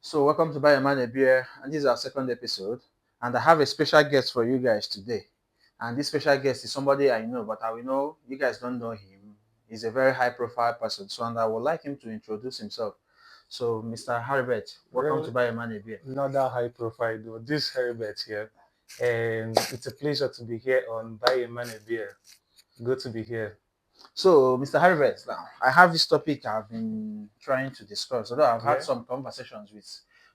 So, welcome to Buy a Man a Beer, and this is our second episode. And I have a special guest for you guys today. And this special guest is somebody I know, but I will know you guys don't know him. He's a very high profile person, so and I would like him to introduce himself. So, Mr. Harbert, welcome to Really, Buy a Man a Beer. not that high profile though. This Herbert here, and it's a pleasure to be here on Buy a Man a Beer. Good to be here. So, Mr. Harbert, now I have this topic I've been trying to discuss. Although I've had Yeah. some conversations with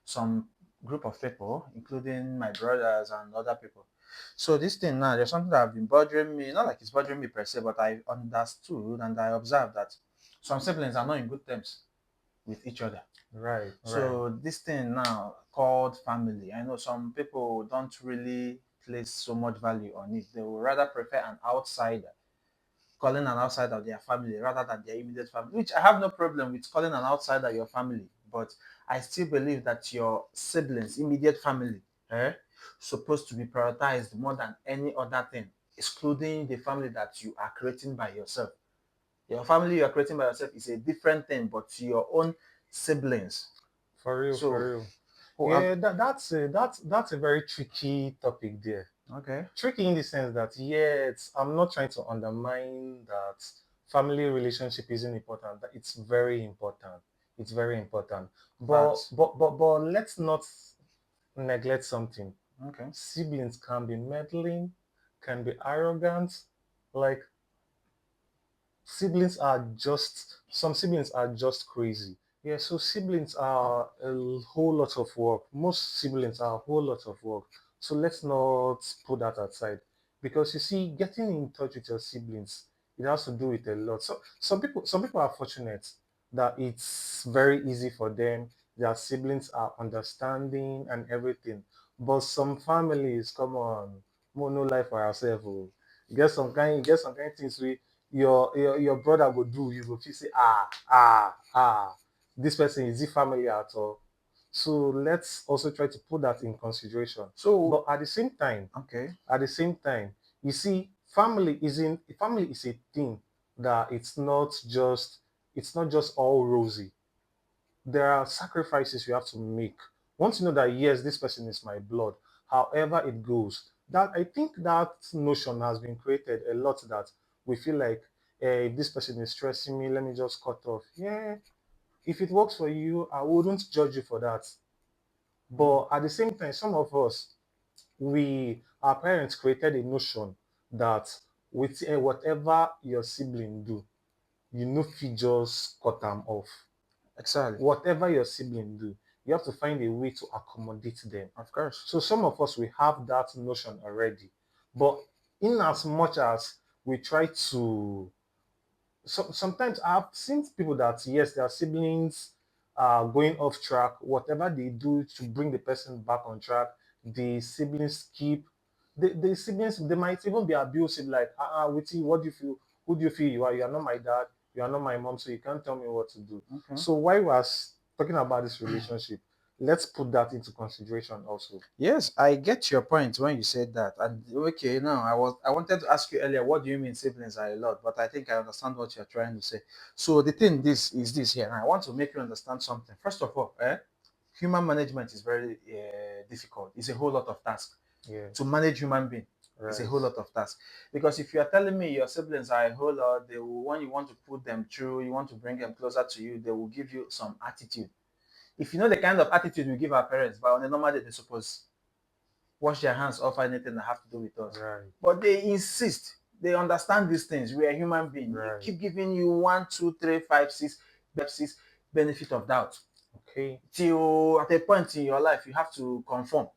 some group of people, including my brothers and other people. So this thing now, there's something that have been bothering me. Not like it's bothering me per se, but I understood and I observed that some siblings are not in good terms with each other. Right. Right. So this thing now called family, I know some people don't really place so much value on it. They would rather prefer an outsider calling an outsider their family rather than their immediate family, which I have no problem with calling an outsider your family. But I still believe that your siblings, immediate family, supposed to be prioritized more than any other thing, excluding the family that you are creating by yourself. Your family you are creating by yourself is a different thing, but your own siblings. For real. So, For real. oh, Yeah. That's a very tricky topic there. okay, Tricky in the sense that yes, I'm not trying to undermine that family relationship isn't important. That it's very important. It's very important. But facts. but but but let's not neglect something. Okay, Siblings can be meddling, can be arrogant. Like some siblings are just crazy. Yeah, so siblings are a whole lot of work. Most siblings are a whole lot of work. So let's not put that aside. Because you see, getting in touch with your siblings, it has to do with a lot. So some people are fortunate that it's very easy for them. Their siblings are understanding and everything. But some families, come on, no life for ourselves. Oh. You get some kind things your brother go do, you go feel say this person is it family at all. So let's also try to put that in consideration. so But okay, at the same time, you see, family is a thing that it's not just all rosy. There are sacrifices you have to make. Once you know that yes, this person is my blood, however it goes, that I think that notion has been created a lot that we feel like if this person is stressing me, let me just cut off. Yeah, if it works for you, I wouldn't judge you for that. But at the same time, some of us, our parents created a notion that with whatever your sibling do, you know, if you just cut them off. exactly, Whatever your sibling do, you have to find a way to accommodate them. of course. So some of us we have that notion already, but in as much as we try to, sometimes I've seen people that yes, their siblings are going off track. Whatever they do to bring the person back on track, the siblings keep. The siblings they might even be abusive, like with you, what do you feel? Who do you feel you are? You are not my dad. You are not my mom, so you can't tell me what to do. Okay. So while we are talking about this relationship, let's put that into consideration also. Yes, I get your point when you said that. And okay, now I wanted to ask you earlier, what do you mean siblings are a lot? But I think I understand what you're trying to say. So the thing this is this here. And I want to make you understand something. First of all, human management is very difficult. It's a whole lot of task Yeah, to manage human being. It's a right. whole lot of task because if you are telling me your siblings are a whole lot, they will when you want to put them through, you want to bring them closer to you, they will give you some attitude. If you know the kind of attitude we give our parents, but on a normal day, they suppose wash their hands off anything that have to do with us. Right, But they insist. They understand these things. We are human beings. They right. keep giving you one, two, three, five, six benefit of doubt. Okay, Till at a point in your life, you have to conform.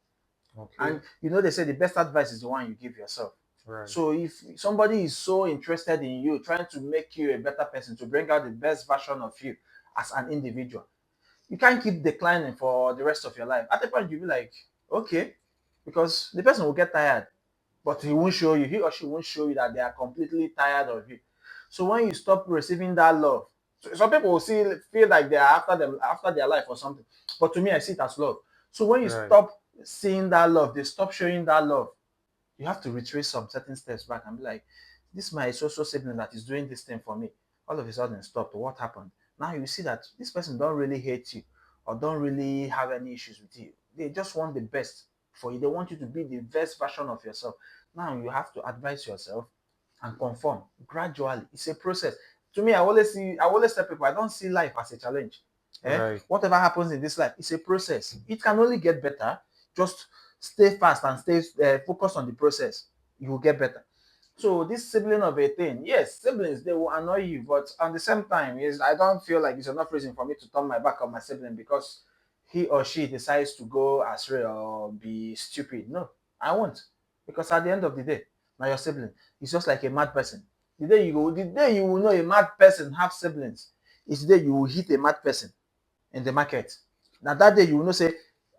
okay, And you know they say the best advice is the one you give yourself. right, So if somebody is so interested in you, trying to make you a better person, to bring out the best version of you as an individual, you can't keep declining for the rest of your life. At a point, you'll be like, okay, because the person will get tired, but he or she won't show you that they are completely tired of you. So when you stop receiving that love, so some people will feel like they are after them after their life or something. But to me, I see it as love. So when you right. stop seeing that love, they stop showing that love. You have to retrace some certain steps back and be like, this is my social sibling that is doing this thing for me. All of a sudden, stop. What happened? Now you see that this person don't really hate you, or don't really have any issues with you. They just want the best for you. They want you to be the best version of yourself. Now you have to advise yourself and conform gradually. It's a process. To me, I always tell people I don't see life as a challenge. Right. Whatever happens in this life, it's a process. It can only get better. Just stay fast and stay focused on the process. You will get better. So this sibling of a thing, yes, siblings they will annoy you, but at the same time, yes, I don't feel like it's enough reason for me to turn my back on my sibling because he or she decides to go astray or be stupid. No, I won't, because at the end of the day, now your sibling is just like a mad person. The day you will know a mad person have siblings is the day you will hit a mad person in the market. Now that day you will know say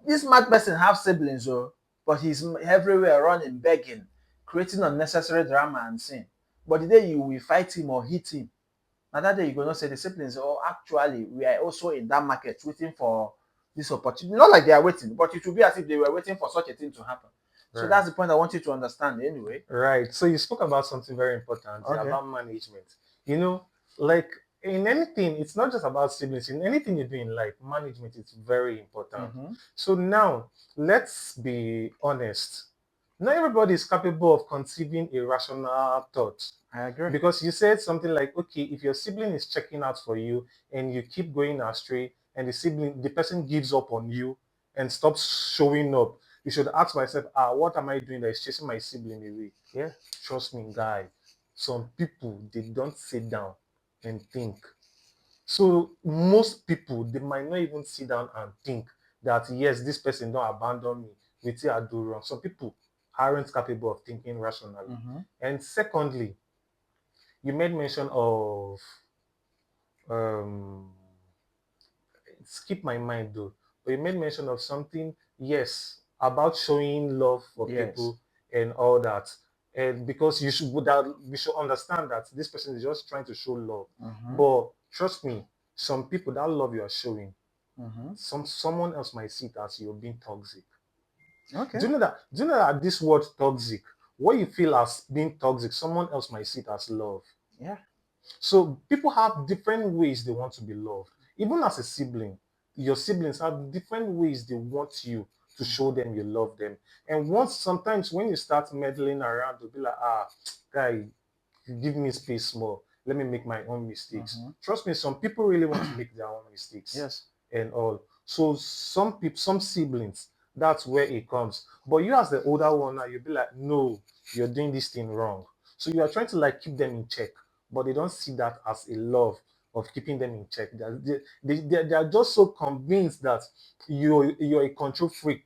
this mad person have siblings, oh, but he's everywhere running, begging, creating unnecessary drama and sin. But the day you will fight him or hit him, now that day you go know say the siblings, oh, actually we are also in that market waiting for this opportunity. Not like they are waiting, but it will be as if they were waiting for such a thing to happen. So Right. that's the point I want you to understand anyway. Right. So you spoke about something very important, yeah, Okay. about management. You know, like in anything, it's not just about siblings. In anything you do in life, management is very important. Mm-hmm. So now, let's be honest. Not everybody is capable of conceiving a rational thought. I agree. Because you said something like, okay, if your sibling is checking out for you and you keep going astray and the person gives up on you and stops showing up, you should ask myself, what am I doing that is chasing my sibling away? Yeah, trust me, guy. Some people, they don't sit down and think. So most people, they might not even sit down and think that, yes, this person don't abandon me. With I do wrong. Some people aren't capable of thinking rationally. Mm-hmm. And secondly, you made mention of um skip my mind though, but you made mention of something, yes, about showing love for Yes. people and all that. And because you should that we should understand that this person is just trying to show love. Mm-hmm. But trust me, some people that love you are showing, Mm-hmm. someone else might see it as you're being toxic. Okay. Do you know that this word toxic, what you feel as being toxic, someone else might see it as love. Yeah. So people have different ways they want to be loved. Even as a sibling, your siblings have different ways they want you to show them you love them. And once sometimes when you start meddling around, they'll be like, guy, give me space more. Let me make my own mistakes. Mm-hmm. Trust me, some people really want to make their own mistakes Yes. and all. So some people, some siblings, that's where it comes. But you as the older one now, you'll be like, no, you're doing this thing wrong. So you are trying to like keep them in check, but they don't see that as a love of keeping them in check. They are just so convinced that you're a control freak.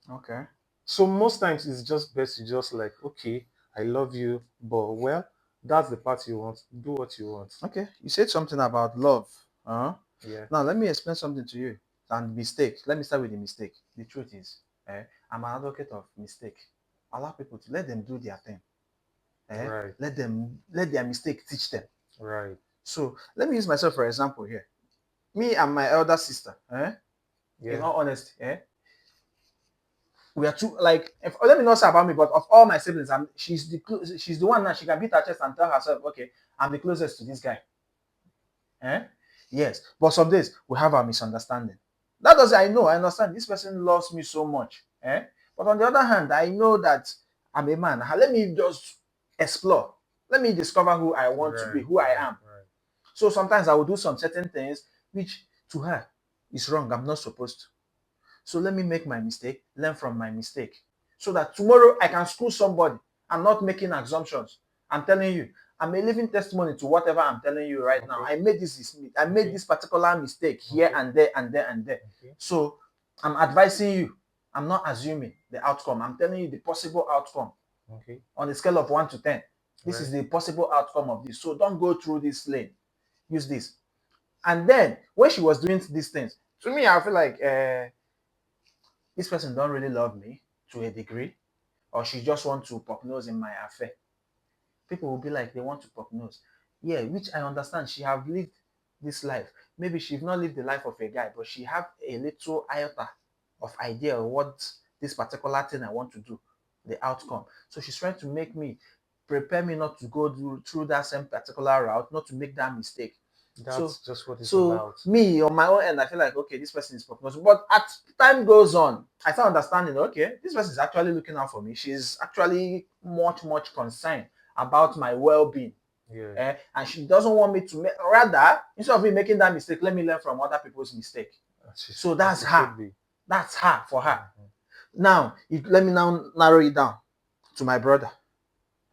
Okay. So most times it's just best to just like, okay, I love you, but well, that's the part you want. Do what you want. Okay. You said something about love. Uh-huh. Yeah. Now let me explain something to you. And mistake. Let me start with the mistake. The truth is, I'm an advocate of mistake. Allow people to let them do their thing. Right. Let their mistake teach them. Right. So let me use myself for example here. Me and my elder sister, in Yeah. all honesty, we are two like let me not say about me, but of all my siblings, she's the one that she can beat her chest and tell herself, okay, I'm the closest to this guy. Eh? Yes, but some days we have our misunderstanding. That does I understand this person loves me so much. But on the other hand, I know that I'm a man. Let me just explore. Let me discover who I want to be, Right. who I Right. am. Right. So sometimes I will do some certain things which to her is wrong. I'm not supposed to. So let me make my mistake, learn from my mistake, so that tomorrow I can school somebody. I'm not making assumptions. I'm telling you, I'm a living testimony to whatever I'm telling you right now. Okay. I made Okay. this particular mistake here Okay. and there and there and there. Okay. So I'm advising you. I'm not assuming the outcome. I'm telling you the possible outcome Okay. on a scale of 1 to 10. This Right. is the possible outcome of this. So don't go through this lane. Use this. And then when she was doing these things, to me, I feel like this person don't really love me to a degree, or she just want to poke nose in my affair. People will be like they want to poke nose. Yeah, which I understand. She have lived this life. Maybe she's not lived the life of a guy, but she have a little iota of idea of what this particular thing I want to do, the outcome. So she's trying to make me prepare me not to go through that same particular route, not to make that mistake. So That's just what it's so about. me on my own end, I feel like okay, this person is purposeful. But as time goes on, I start understanding, okay, this person is actually looking out for me. She's actually much concerned about my well-being. Yeah, And she doesn't want me to make, rather, instead of me making that mistake, let me learn from other people's mistake. So as that's it her. should be. That's her for her. Mhm. Now, let me now narrow it down to my brother.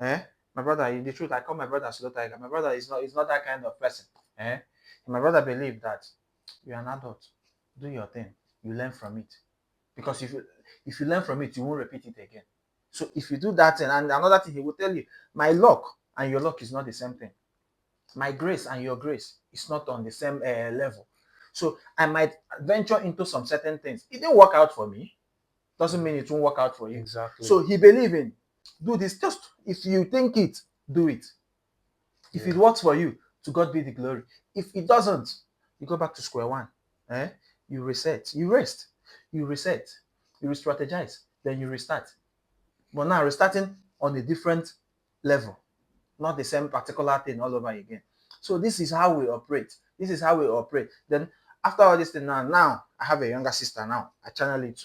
Eh? My brother, in the truth, I call my brother slow tiger. My brother is not that kind of person. Eh? My brother believe that you're an adult. Do your thing. You learn from it. Because if you learn from it, you won't repeat it again. So if you do that thing, and another thing he will tell you, my luck and your luck is not the same thing. My grace and your grace is not on the same level. So I might venture into some certain things. It didn't work out for me. Doesn't mean it won't work out for you. Exactly. So he believe in do this. Just if you think it, do it. If it Yeah. works for you, to God be the glory. If it doesn't, you go back to square one. Eh? You reset. You rest. You reset. You re-strategize. Then you restart. But now restarting on a different level, not the same particular thing all over again. So this is how we operate. This is how we operate. Then after all this thing now I have a younger sister now. I channel it.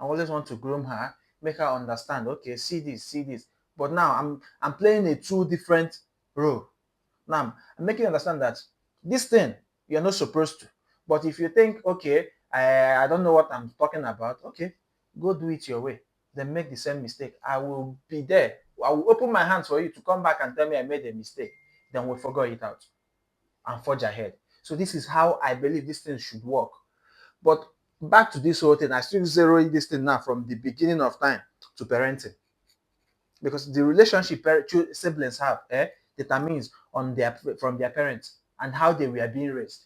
I always want to groom her, make her understand. Okay, see this, see this. But now I'm playing a two different role. Now I'm making you understand that this thing you're not supposed to. But if you think, okay, I don't know what I'm talking about, okay, go do it your way. Then make the same mistake. I will be there. I will open my hands for you to come back and tell me I made a mistake. Then we'll figure it out and forge ahead. So this is how I believe this thing should work. But back to this whole thing, I still zeroing this thing now from the beginning of time to parenting. Because the relationship siblings have determines on their from their parents and how they were being raised.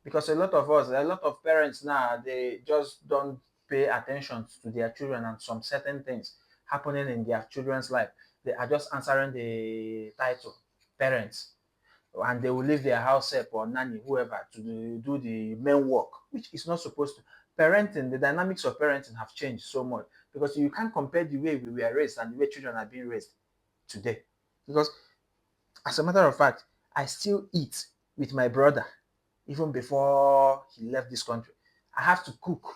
Because a lot of parents now, they just don't pay attention to their children and some certain things happening in their children's life. They are just answering the title parents, and they will leave their house help or nanny, whoever, to do the main work, which is not supposed to. Parenting, the dynamics of parenting have changed so much because you can't compare the way we were raised and the way children are being raised today. Because, as a matter of fact, I still eat with my brother even before he left this country. I have to cook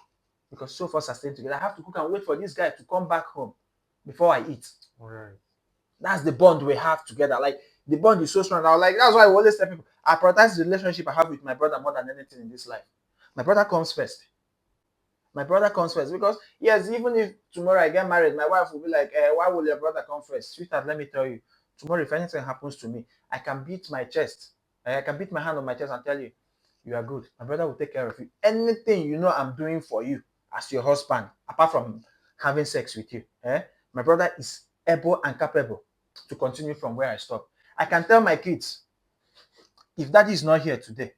because so far sustained together. I have to cook and wait for this guy to come back home before I eat. All right. That's the bond we have together. Like the bond is so strong. I was like, that's why I always tell people I prioritize the relationship I have with my brother more than anything in this life. My brother comes first. My brother comes first because yes, even if tomorrow I get married, my wife will be like, "Why will your brother come first, sweetheart? Let me tell you, tomorrow if anything happens to me, I can beat my chest. I can beat my hand on my chest and tell you, you are good. My brother will take care of you. Anything you know I'm doing for you as your husband, apart from having sex with you, my brother is able and capable to continue from where I stop. I can tell my kids, if daddy is not here today,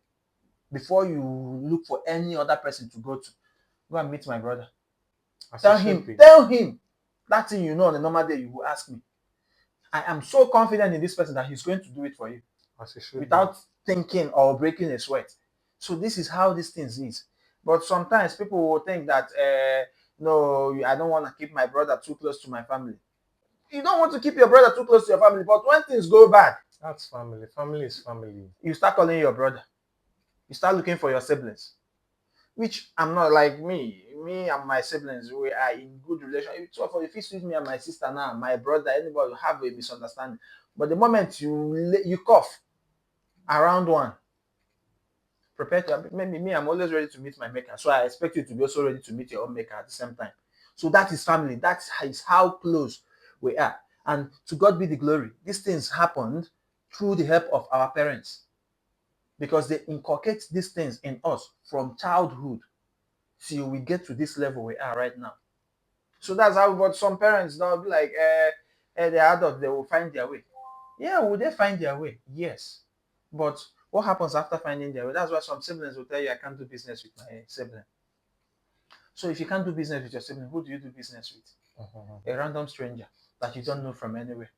before you look for any other person to go and meet my brother. As it Tell should him, be. tell him that thing you know on a normal day you will ask me. I am so confident in this person that he's going to do it for you As it should be. without thinking or breaking a sweat. So this is how these things is. But sometimes people will think that no, I don't want to keep my brother too close to my family. You don't want to keep your brother too close to your family, but when things go bad, That's family. Family is family. you start calling your brother. You start looking for your siblings. Which I'm not like me. Me and my siblings, we are in good relationship. So for if it's with me and my sister now, my brother, anybody will have a misunderstanding. But the moment you cough around one, prepare to maybe me, I'm always ready to meet my maker. So I expect you to be also ready to meet your own maker at the same time. So that is family. That is how close we are. And to God be the glory. These things happened through the help of our parents because they inculcate these things in us from childhood till we get to this level we are right now. So that's how. But some parents now be like, they're adults, they will find their way. Yeah, will they find their way? Yes. But what happens after finding their way? That's why some siblings will tell you, I can't do business with my sibling. So if you can't do business with your sibling, who do you do business with? Mhm. A random stranger that you don't know from anywhere,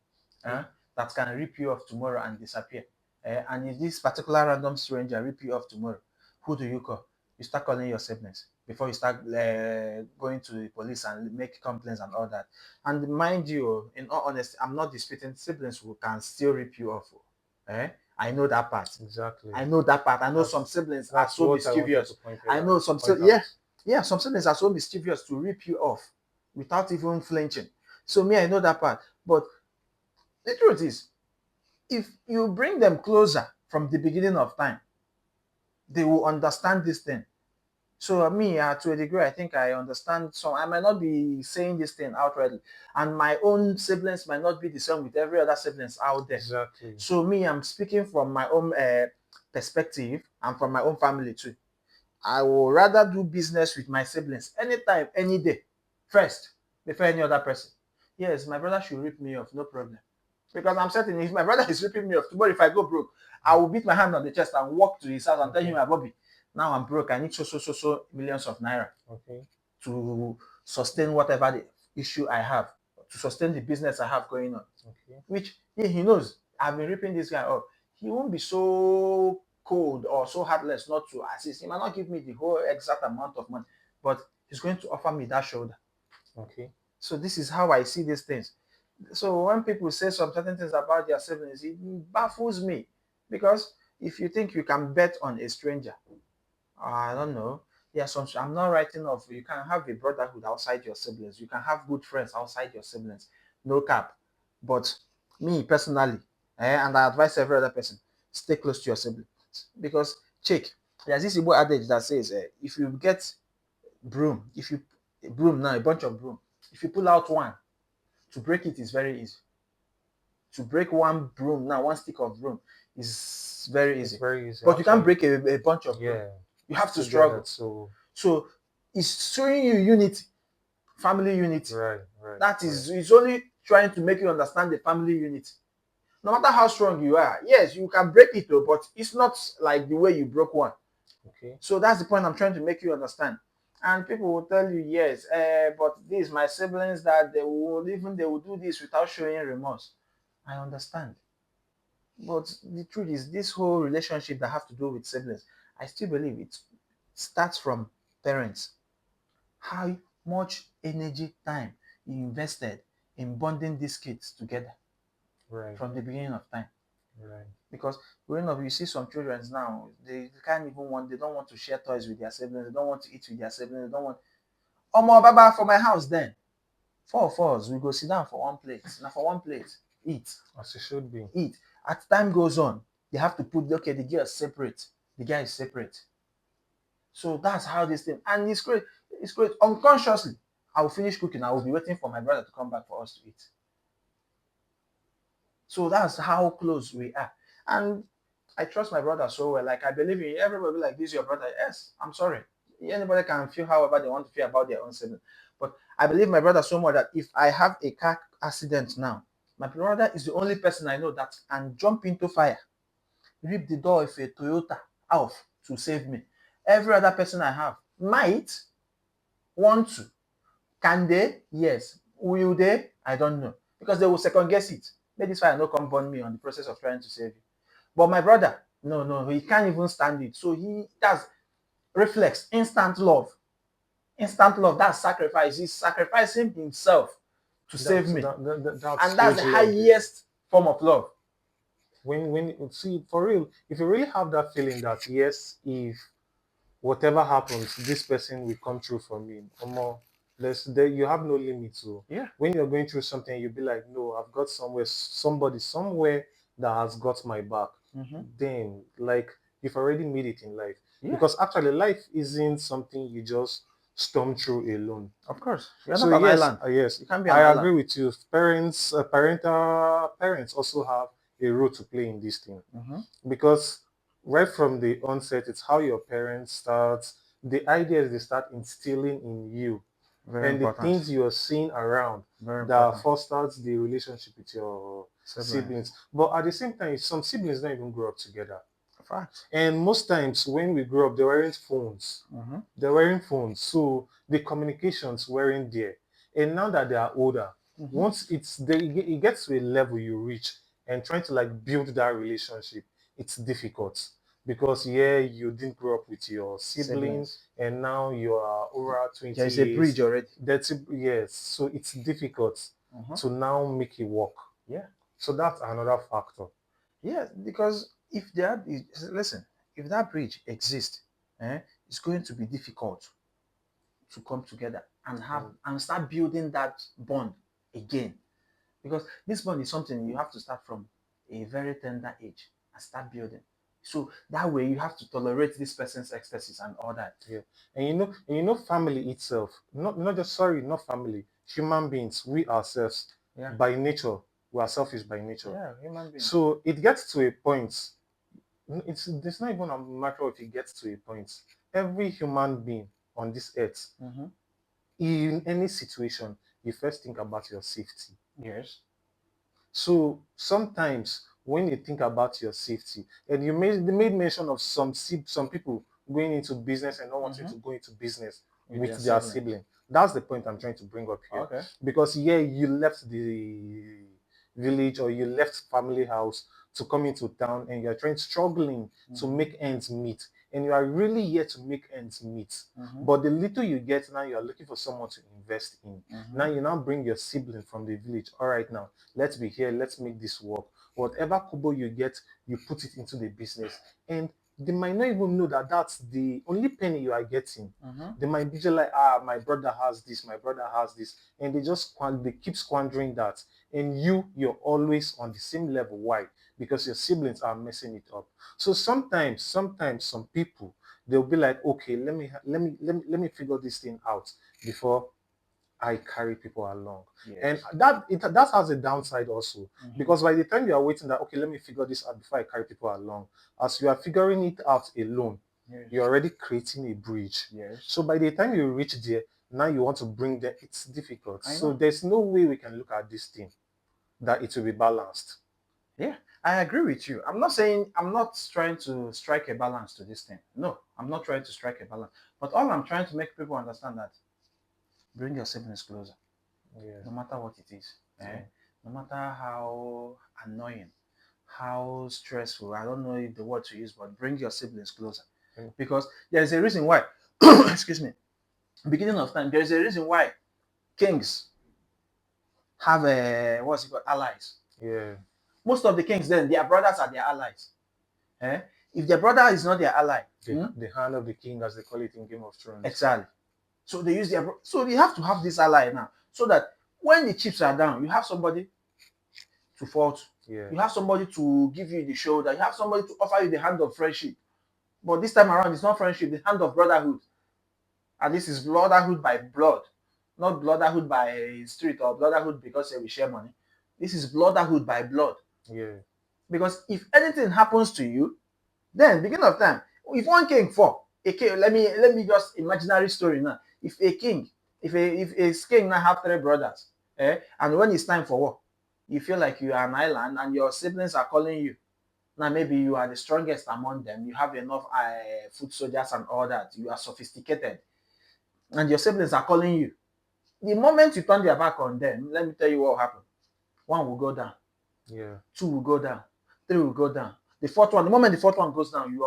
that can rip you off tomorrow and disappear. And if this particular random stranger rip you off tomorrow, who do you call? You start calling your siblings before you start going to the police and make complaints and all that. And mind you, in all honesty, I'm not disputing siblings who can still rip you off. I know that part. Exactly. I know that part. I know some That's siblings are that's so what I wanted to mischievous. I know some point yeah, out. yeah, some siblings are so mischievous to rip you off without even flinching. So me, I know that part. But the truth is, if you bring them closer from the beginning of time, they will understand this thing. So me, to a degree, I think I understand. So I might not be saying this thing outrightly, and my own siblings might not be the same with every other siblings out there. Exactly. So me, I'm speaking from my own perspective and from my own family too. I will rather do business with my siblings anytime, any day, first before any other person. Yes, my brother should rip me off, no problem. Because I'm certain if my brother is ripping me off tomorrow, if I go broke, I will beat my hand on the chest and walk to his house and tell Okay. him, Bobby, now I'm broke. I need so millions of naira Okay. to sustain whatever the issue I have, to sustain the business I have going on. Okay. Which he knows I've been ripping this guy off. He won't be so cold or so heartless not to assist. He might not give me the whole exact amount of money, but he's going to offer me that shoulder. Okay. So this is how I see these things. So when people say some certain things about their siblings, it baffles me because if you think you can bet on a stranger, I don't know. Yeah, some I'm not writing off. You can have a brotherhood outside your siblings. You can have good friends outside your siblings. No cap. But me personally, and I advise every other person, stay close to your siblings. Because check, there's this Igbo adage that says, if you get broom, if you broom now, a bunch of broom, if you pull out one, to break it is very easy. To break one broom now, one stick of broom is very It's easy. very easy. But you can't Actually, break a bunch of broom. yeah, You have to together. struggle. So So it's showing you unity, family unity. right, right, That right. is, it's only trying to make you understand the family unity. No matter how strong you are, yes, you can break it though, but it's not like the way you broke one. Okay. So that's the point I'm trying to make you understand. And people will tell you, yes, but these my siblings that they will do this without showing remorse. I understand. But the truth is, this whole relationship that have to do with siblings, I still believe it starts from parents. How much energy, time you invested in bonding these kids together Right, from the beginning of time. right. Because growing up, you see some children now, they can't even they don't want to share toys with their siblings, they don't want to eat with their siblings, they don't want. Omo Baba for my house then. Four of us, we go sit down for one plate. Now for one plate, eat, As it should be. eat. As time goes on, they have to put okay, the girl is separate, the guy is separate. So that's how this thing, and it's great. It's great. Unconsciously, I will finish cooking. I will be waiting for my brother to come back for us to eat. So that's how close we are. And I trust my brother so well. Like I believe in everybody like this, your brother. Yes, I'm sorry. Anybody can feel however they want to feel about their own sibling. But I believe my brother so much that if I have a car accident now, my brother is the only person I know that can jump into fire, rip the door of a Toyota off to save me. Every other person I have might want to. Can they? Yes. Will they? I don't know. Because they will second guess it. Maybe this fire no come burn me on the process of trying to save you. But my brother, no, he can't even stand it. So he does reflex, instant love. Instant love, that's sacrifice. He's sacrificing himself to save me. That's And that's the huge love there. highest form of love. When you see for real, if you really have that feeling that yes, if whatever happens, this person will come through for me. Or more, there you have no limit to. Yeah. When you're going through something, you'll be like, no, I've got somebody somewhere that has got my back. Mm-hmm. Then, like, you've already made it in life. Yeah. Because actually, life isn't something you just storm through alone. Of course. You're So not an yes, island. yes, You can't be an I island. agree with you. Parents also have a role to play in this thing Mm-hmm. because right from the onset, it's how your parents start, the ideas they start instilling in you, Very and the important. things you're seeing around Very that important. fosters the relationship with your Siblings. siblings. But at the same time, some siblings don't even grow up together. Facts. And most times when we grew up, there weren't phones. Mm-hmm. There weren't phones. So the communications weren't there. And now that they are older, Mm-hmm. once it gets to a level you reach and trying to like build that relationship, it's difficult. Because yeah, you didn't grow up with your sibling Siblings. and now you are over There 20 is a years. bridge already. Yes. So it's difficult Mm-hmm. to now make it work. Yeah. So that's another factor. Yeah, because if there listen, if that bridge exists, it's going to be difficult to come together and have And and start building that bond again. Because this bond is something you have to start from a very tender age and start building. So that way you have to tolerate this person's excesses and all that. yeah, and family itself, not just not family, human beings, we ourselves, Yeah. by nature, we are selfish by nature. Yeah, human beings. So it gets to a point. It's not even a matter of it gets to a point. Every human being on this earth, Mm-hmm. in any situation, you first think about your safety. Yes. So sometimes when you think about your safety, and you made mention of some people going into business and not wanting to go into business With with their their sibling. sibling. That's the point I'm trying to bring up here. Okay. Because yeah, you left the village or you left family house to come into town and you're struggling to make ends meet. And you are really here to make ends meet. But the little you get now, you are looking for someone to invest in. Now you now bring your sibling from the village. All right, now let's be here. Let's make this work. Whatever kobo you get, you put it into the business, and they might not even know that that's the only penny you are getting. They might be just like, my brother has this, my brother has this, and they keep squandering that. And you're always on the same level. Why? Because your siblings are messing it up. So sometimes some people, they'll be like, okay, let me figure this thing out before I carry people along. Yes. And that has a downside also. Because by the time you are waiting that, okay, let me figure this out before I carry people along, as you are figuring it out alone, Yes. you're already creating a bridge. Yes. So by the time you reach there, now you want to bring them, it's difficult. I So know. there's no way we can look at this thing that it will be balanced. Yeah, I agree with you. I'm not trying to strike a balance to this thing. No, I'm not trying to strike a balance. But all I'm trying to make people understand that bring your siblings closer, Yeah. no matter what it is. Yeah. No matter how annoying, how stressful. I don't know if the word to use, but bring your siblings closer. Yeah. Because there's a reason why. Excuse me. Beginning of time, there's a reason why kings have what's it called, allies. Yeah. Most of the kings then, their brothers are their allies. If their brother is not their ally, The hand of the king, as they call it in Game of Thrones. exactly. So they use their so they have to have this ally now, so that when the chips are down, you have somebody to fall to. Yeah. You have somebody to give you the shoulder. You have somebody to offer you the hand of friendship. But this time around, it's not friendship, the hand of brotherhood. And this is brotherhood by blood, not brotherhood by street or brotherhood because we share money. This is brotherhood by blood. Yeah. Because if anything happens to you, then beginning of time, if one king fall, a king, let me just imaginary story now. If a king, if a king now have 3 brothers, and when it's time for war, you feel like you are an island and your siblings are calling you. Now maybe you are the strongest among them. You have enough foot soldiers and all that. You are sophisticated, and your siblings are calling you. The moment you turn their back on them, let me tell you what will happen. One will go down. Yeah. 2 will go down. 3 will go down. The moment the fourth one goes down, you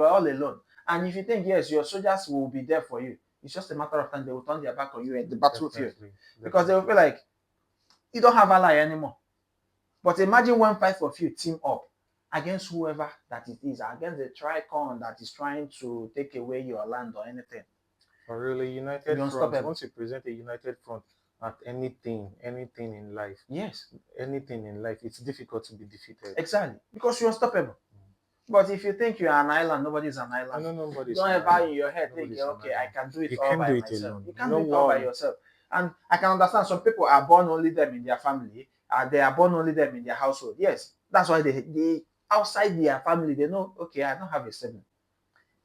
are all alone. And if you think yes, your soldiers will be there for you, it's just a matter of time they will turn their back on you at the battlefield. Definitely. Because they will feel like you don't have ally anymore. But imagine when 5 of you team up against whoever that it is, against the Tricon that is trying to take away your land or anything. For really united You're front. unstoppable. Once you present a united front at anything in life, Yes, anything in life, it's difficult to be defeated. exactly. Because you're unstoppable. But if you think you're an island, nobody's an island. No, nobody's Don't an ever island. in your head think, Nobody's an okay, I island. can do it You all can't by do it myself. alone. You can't No do it all by one. yourself. And I can understand some people are born only them in their family. They are born only them in their household. Yes, that's why they outside their family, they know, okay, I don't have a sibling.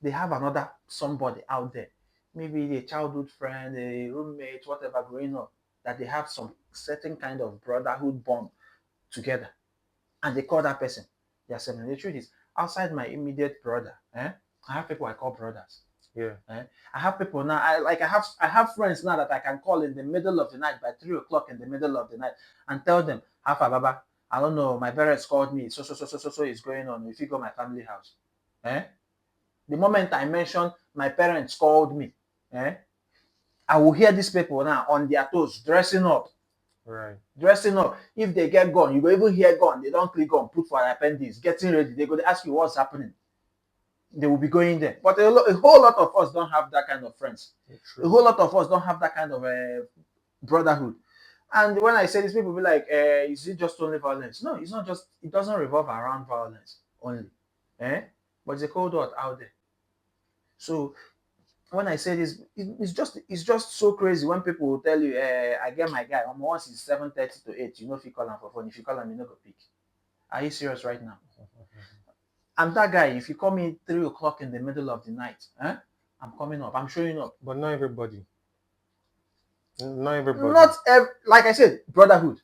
They have another somebody out there. Maybe a childhood friend, a roommate, whatever, growing up, that they have some certain kind of brotherhood bond together. And they call that person their sibling. The truth is, outside my immediate brother, I have people I call brothers. Yeah. I have people now. I have friends now that I can call in the middle of the night by 3 o'clock in the middle of the night and tell them, Alpha Baba, I don't know, my parents called me. So is going on. If you go my family house, the moment I mention my parents called me, I will hear these people now on their toes dressing up. Right. Dressing up. If they get gun, you go even hear gun. They don't click on, put for appendix, getting ready. They go to ask you what's happening. They will be going there. But a whole lot of us don't have that kind of friends. A True. whole lot of us don't have that kind of brotherhood. And when I say this, people be like, is it just only violence? No, it's not just, it doesn't revolve around violence only. Eh? But it's a cold war out there. So when I say this, it's just so crazy when people will tell you, I get my guy, once it's 7:30 to 8, you know if you call him for phone. If you call him, you know go pick. Are you serious right now? I'm that guy. If you call me 3 o'clock in the middle of the night, I'm coming up. I'm showing up. But not everybody. Not everybody. Not like I said, brotherhood.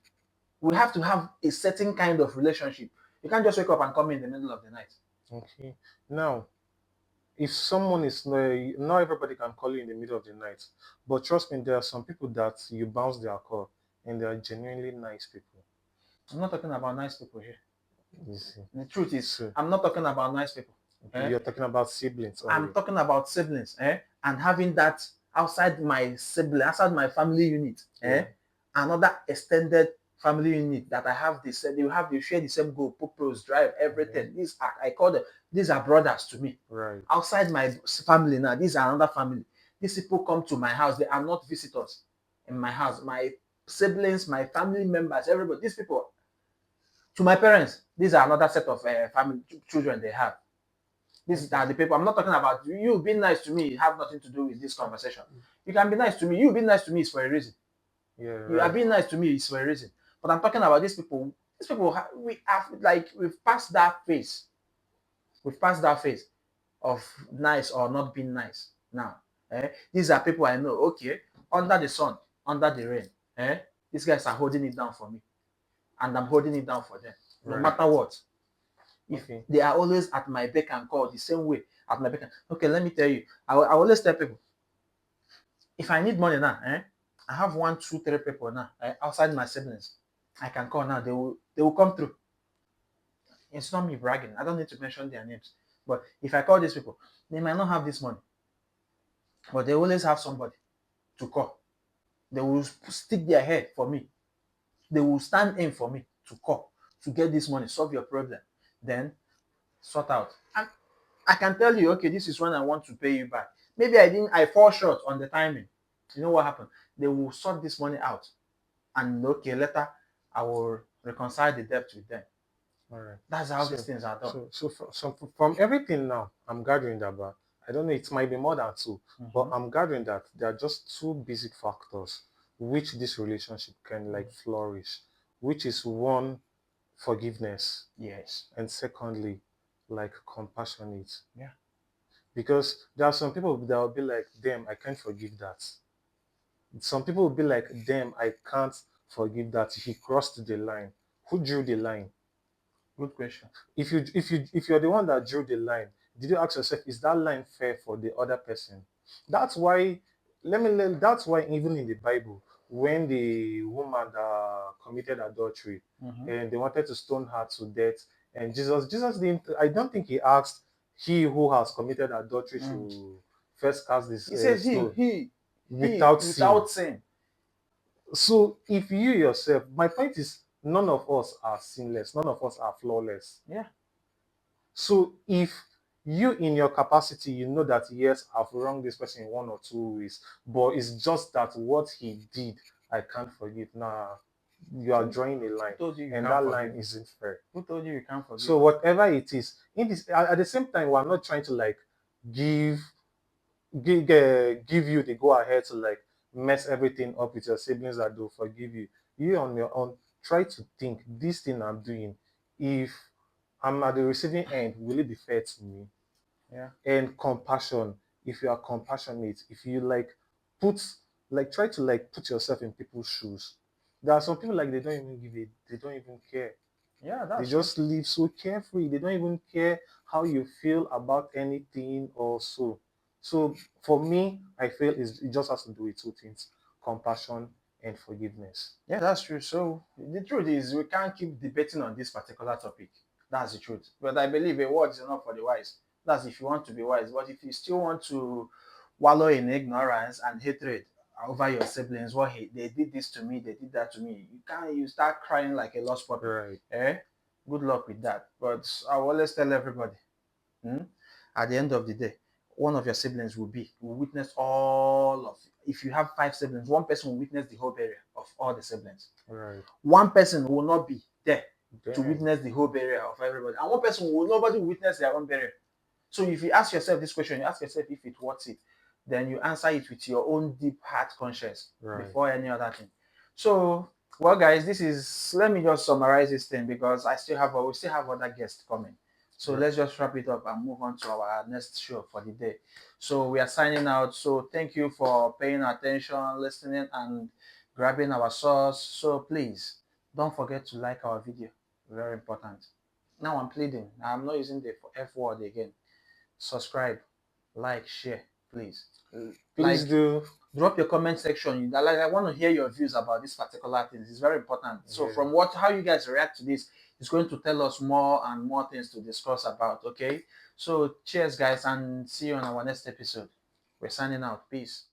We have to have a certain kind of relationship. You can't just wake up and call me in the middle of the night. Okay. Now, if someone is not everybody can call you in the middle of the night, but trust me, there are some people that you bounce their call, and they are genuinely nice people. I'm not talking about nice people here. You see. The truth is, So I'm not talking about nice people. you're talking about siblings only. I'm talking about siblings, and having that outside my sibling, outside my family unit, Yeah. another extended family unit that I have this, they share the same goal, purpose, drive, everything. These are, I call them, these are brothers to me. Right. Outside my family now, these are another family. These people come to my house. They are not visitors in my house. My siblings, my family members, everybody. These people, to my parents, these are another set of family children they have. These are the people. I'm not talking about you being nice to me. Have nothing to do with this conversation. You can be nice to me. You being nice to me is for a reason. Yeah. You are Right. being nice to me is for a reason. But I'm talking about these people. These people, we have like we've passed that phase. We've passed that phase of nice or not being nice. Now, these are people I know. Okay, under the sun, under the rain, these guys are holding it down for me, and I'm holding it down for them, no Right. matter what. If Okay. they are always at my beck and call the same way at my beck and okay, let me tell you, I always tell people, if I need money now, I have 1, 2, 3 people now outside my siblings. I can call now. They will come through. It's not me bragging. I don't need to mention their names. But if I call these people, they might not have this money, but they always have somebody to call. They will stick their head for me. They will stand in for me to call to get this money, solve your problem, then sort out. And I can tell you, okay, this is when I want to pay you back. Maybe I fall short on the timing. You know what happened? They will sort this money out, and okay, later I will reconcile the debt with them. All right. That's how these things are done. From everything now, I'm gathering that, but I don't know, it might be more than two, but I'm gathering that there are just two basic factors which this relationship can like flourish, which is one, forgiveness, Yes. and secondly, like compassionate. Yeah. Because there are some people that will be like, damn, I can't forgive that. Some people will be like, damn, I can't forgive that. He crossed the line. Who drew the line? Good question. If you're the one that drew the line, did you ask yourself, is that line fair for the other person? That's why that's why even in the Bible, when the woman that committed adultery and they wanted to stone her to death, and Jesus didn't, I don't think he asked he who has committed adultery to first cast this He says stone he without sin. without sin. So if you yourself, my point is, none of us are sinless, none of us are flawless. Yeah. So if you in your capacity, you know that yes, I've wronged this person in one or two ways, but it's just that what he did, I can't forgive. Nah, you are drawing a line, Who told you and can't that forgive? line isn't fair. Who told you can't forgive? So whatever it is, in this at the same time, we're not trying to like give give you the go ahead to like mess everything up with your siblings that they'll forgive you. You on your own, try to think this thing I'm doing, if I'm at the receiving end, will it be fair to me? Yeah. And compassion, if you are compassionate, if you like put try to like put yourself in people's shoes. There are some people like they don't even give it, they don't even care. Yeah, They that's true. just live so carefree. They don't even care how you feel about anything or so. So for me, I feel it just has to do with two things: compassion and forgiveness. Yeah, that's true. So the truth is we can't keep debating on this particular topic. That's the truth. But I believe a word is enough for the wise. That's if you want to be wise. But if you still want to wallow in ignorance and hatred over your siblings. What they did this to me, they did that to me. You start crying like a lost puppy. Right. Good luck with that. But I will always tell everybody, hmm, at the end of the day, one of your siblings will witness all of. If you have 5 siblings, one person will witness the whole burial of all the siblings. Right. One person will not be there to Damn. witness the whole burial of everybody, and one person will nobody will witness their own burial. So if you ask yourself this question, you ask yourself if it's worth it, then you answer it with your own deep heart conscience Right. before any other thing. So, well, guys, this is, let me just summarize this thing because we still have other guests coming. So Right. let's just wrap it up and move on to our next show for the day. So we are signing out. So thank you for paying attention, listening, and grabbing our source. So please don't forget to like our video. Very important. Now I'm pleading. I'm not using the F word again. Subscribe, like, share, please. Please Like, do. drop your comment section. I want to hear your views about this particular thing. It's very important. So Yeah. from how you guys react to this, it's going to tell us more and more things to discuss about. Okay. So cheers, guys, and see you on our next episode. We're signing out. Peace.